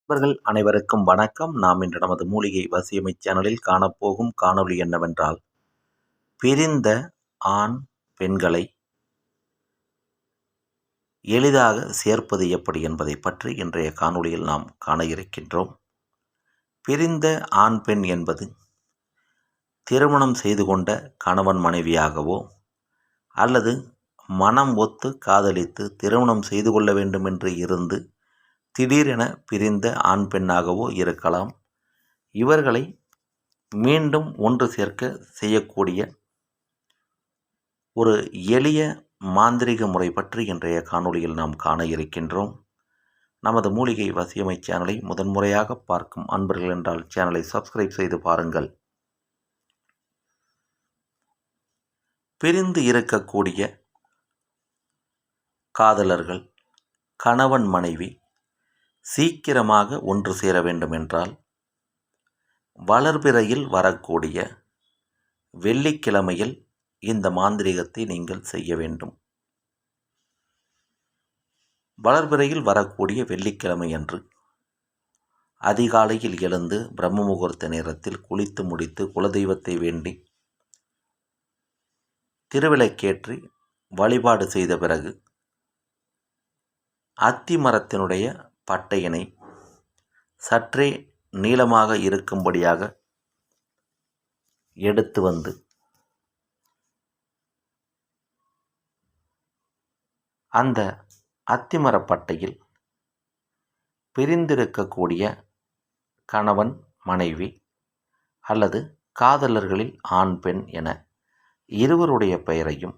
நண்பர்கள் அனைவருக்கும் வணக்கம். நாம் இன்று நமது மூலிகை வசியமை சேனலில் காணப்போகும் காணொளி என்னவென்றால், பிரிந்த ஆண் பெண்களை எளிதாக சேர்ப்பது எப்படி என்பதை பற்றி இன்றைய காணொளியில் நாம் காண இருக்கின்றோம். பிரிந்த ஆண் பெண் என்பது திருமணம் செய்து கொண்ட கணவன் மனைவியாகவோ அல்லது மனம் ஒத்து காதலித்து திருமணம் செய்து கொள்ள வேண்டும் என்று இருந்து திடீரென பிரிந்த ஆண் பெண்ணாகவோ இருக்கலாம். இவர்களை மீண்டும் ஒன்று சேர்க்க செய்யக்கூடிய ஒரு எளிய மாந்திரீக முறை பற்றி இன்றைய காணொளியில் நாம் காண இருக்கின்றோம். நமது மூலிகை வசியமை சேனலை முதன்முறையாக பார்க்கும் அன்பர்கள் என்றால் சேனலை சப்ஸ்கிரைப் செய்து பாருங்கள். பிரிந்து இருக்கக்கூடிய காதலர்கள், கணவன் மனைவி சீக்கிரமாக ஒன்று சேர வேண்டுமென்றால் வளர்பிறையில் வரக்கூடிய வெள்ளிக்கிழமையில் இந்த மாந்திரீகத்தை நீங்கள் செய்ய வேண்டும். வளர்பிறையில் வரக்கூடிய வெள்ளிக்கிழமை அன்று அதிகாலையில் எழுந்து பிரம்ம முகூர்த்த நேரத்தில் குளித்து முடித்து குலதெய்வத்தை வேண்டி திருவிளக்கேற்றி வழிபாடு செய்த பிறகு அத்தி மரத்தினுடைய பட்டையினை சற்றே நீளமாக இருக்கும்படியாக எடுத்து வந்து அந்த அத்திமரப்பட்டையில் பிரிந்திருக்கக்கூடிய கணவன் மனைவி அல்லது காதலர்களில் ஆண் பெண் என இருவருடைய பெயரையும்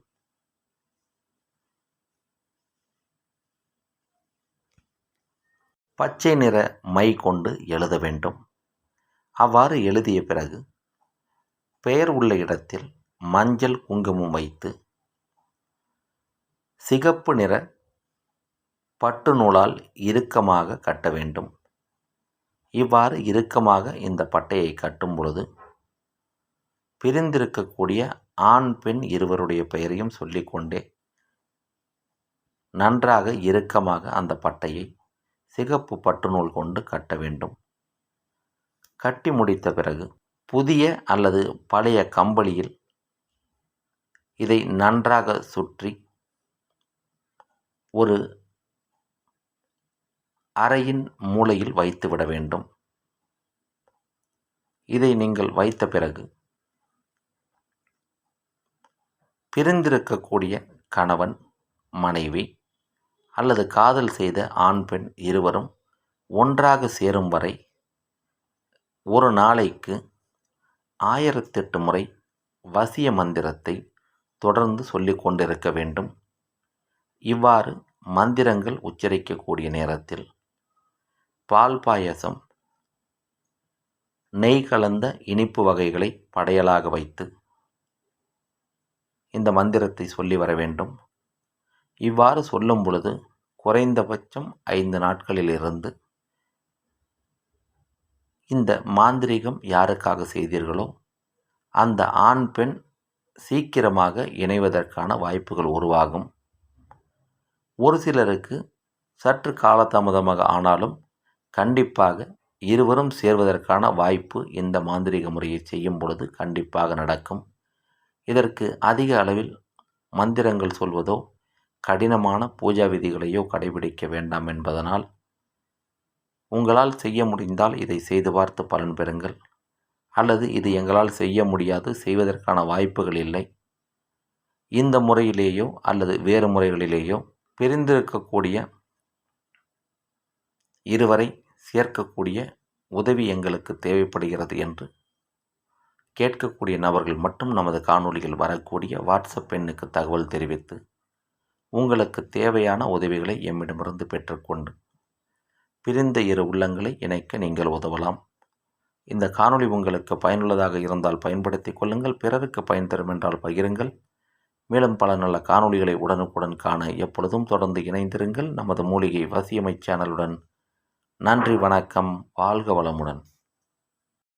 பச்சை நிற மை கொண்டு எழுத வேண்டும். அவ்வாறு எழுதிய பிறகு பெயர் உள்ள இடத்தில் மஞ்சள் குங்குமம் வைத்து சிகப்பு நிற பட்டு நூலால் இறுக்கமாக கட்ட வேண்டும். இவ்வாறு இறுக்கமாக இந்த பட்டையை கட்டும் பொழுது பிரிந்திருக்கக்கூடிய ஆண் பெண் இருவருடைய பெயரையும் சொல்லிக்கொண்டே நன்றாக இறுக்கமாக அந்த பட்டையை சிகப்பு பட்டு நூல் கொண்டு கட்ட வேண்டும். கட்டி முடித்த பிறகு புதிய அல்லது பழைய கம்பளியில் இதை நன்றாக சுற்றி ஒரு அறையின் மூலையில் வைத்துவிட வேண்டும். இதை நீங்கள் வைத்த பிறகு பிரிந்திருக்கக்கூடிய கணவன் மனைவி அல்லது காதல் செய்த ஆண் பெண் இருவரும் ஒன்றாக சேரும் வரை ஒரு நாளைக்கு 1008 முறை வசிய மந்திரத்தை தொடர்ந்து சொல்லிக் கொண்டிருக்க வேண்டும். இவ்வாறு மந்திரங்கள் உச்சரிக்கக்கூடிய நேரத்தில் பால் பாயசம், நெய் கலந்த இனிப்பு வகைகளை படையலாக வைத்து இந்த மந்திரத்தை சொல்லி வர வேண்டும். இவ்வாறு சொல்லும் பொழுது குறைந்தபட்சம் 5 நாட்களிலிருந்து இந்த மாந்திரீகம் யாருக்காக செய்தீர்களோ அந்த ஆண் பெண் சீக்கிரமாக இணைவதற்கான வாய்ப்புகள் உருவாகும். ஒரு சிலருக்கு சற்று காலதாமதமாக ஆனாலும் கண்டிப்பாக இருவரும் சேர்வதற்கான வாய்ப்பு இந்த மாந்திரீக முறையை செய்யும் பொழுது கண்டிப்பாக நடக்கும். இதற்கு அதிக அளவில் மந்திரங்கள் சொல்வதோ கடினமான பூஜா விதிகளையோ கடைபிடிக்க வேண்டாம் என்பதனால் உங்களால் செய்ய முடிந்தால் இதை செய்து பார்த்து பலன் பெறுங்கள். அல்லது இது எங்களால் செய்ய முடியாது, செய்வதற்கான வாய்ப்புகள் இல்லை, இந்த முறையிலேயோ அல்லது வேறு முறைகளிலேயோ பிரிந்திருக்கக்கூடிய இருவரை சேர்க்கக்கூடிய உதவி எங்களுக்கு தேவைப்படுகிறது என்று கேட்கக்கூடிய நபர்கள் மட்டும் நமது காணொளியில் வரக்கூடிய வாட்ஸ்அப் எண்ணுக்கு தகவல் தெரிவித்து உங்களுக்கு தேவையான உதவிகளை எம்மிடமிருந்து பெற்றுக்கொண்டு பிரிந்த இரு உள்ளங்களை இணைக்க நீங்கள் உதவலாம். இந்த காணொளி உங்களுக்கு பயனுள்ளதாக இருந்தால் பயன்படுத்திக் கொள்ளுங்கள். பிறருக்கு பயன் தரும் என்றால் பகிருங்கள். மேலும் பல நல்ல காணொளிகளை உடனுக்குடன் காண எப்பொழுதும் தொடர்ந்து இணைந்திருங்கள் நமது மூலிகை வசியமை சேனலுடன். நன்றி, வணக்கம், வாழ்க வளமுடன்.